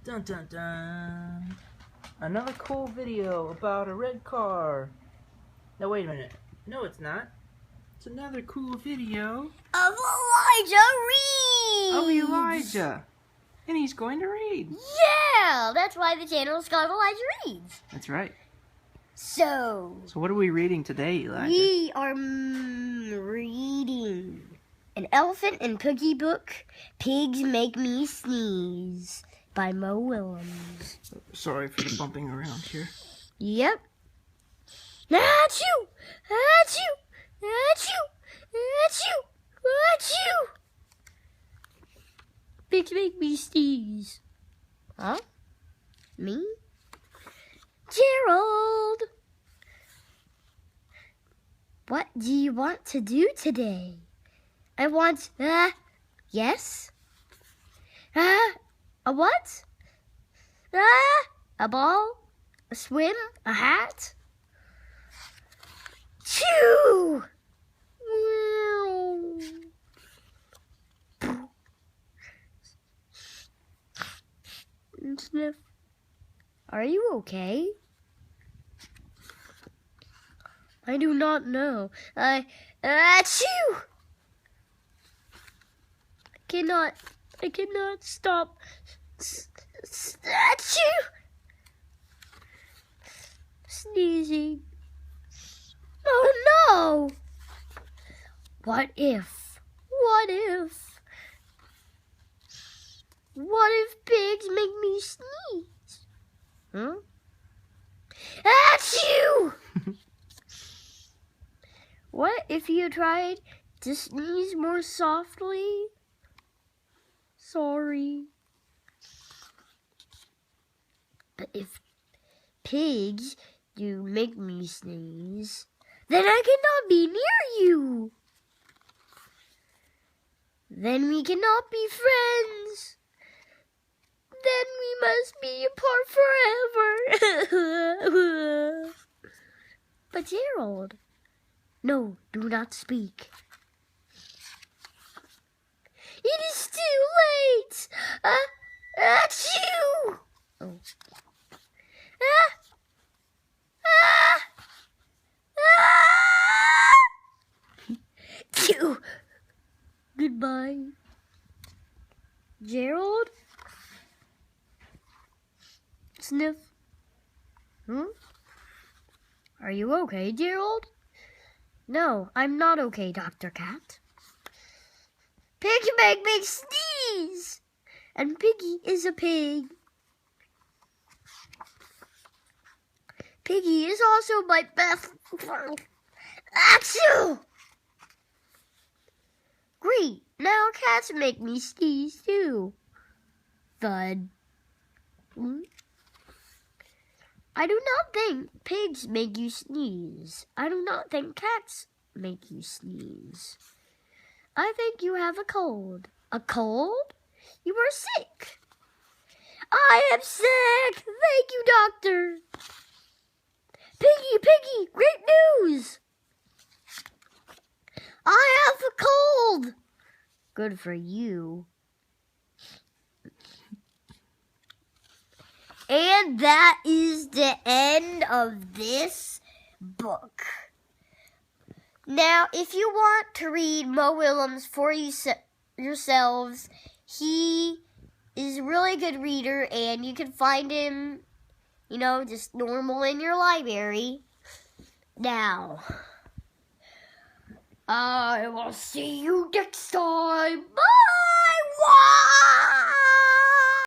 Dun dun dun. Another cool video about a red car. No, wait a minute. No, it's not. It's another cool video of Elijah Reads. of Elijah. And he's going to read. Yeah, that's why the channel is called Elijah Reads. That's right. So what are we reading today, Elijah? We are reading an Elephant and Cookie book, Pigs Make Me Sneeze, by Mo Willems. Sorry for the bumping around here. Yep. Achoo! Achoo! Achoo! Achoo! Achoo! Pigs make me sneeze. Huh? Me? Gerald! What do you want to do today? I want, yes? A what? A ball? A swim? A hat? Chew! Sniff. Are you okay? I do not know. Achoo! I cannot stop. Achoo! Sneezing. Oh no! What if pigs make me sneeze? Huh? Achoo! What if you tried to sneeze more softly? Sorry. But if pigs do make me sneeze, then I cannot be near you. Then we cannot be friends. Then we must be apart forever. But Gerald, no, do not speak. It is too late. Achoo! Oh. Achoo! Goodbye. Gerald? Sniff. Are you okay, Gerald? No, I'm not okay, Dr. Cat. Pigs make me sneeze! And Piggie is a pig. Piggie is also my best friend. Achoo! Great, now cats make me sneeze too. Thud. I do not think pigs make you sneeze. I do not think cats make you sneeze. I think you have a cold. A cold? You are sick. I am sick. Thank you, doctor. Piggie, great news. I have a cold. Good for you. And that is the end of this book. Now, if you want to read Mo Willems for yourselves, he is a really good reader, and you can find him, just normal in your library. Now, I will see you next time. Bye!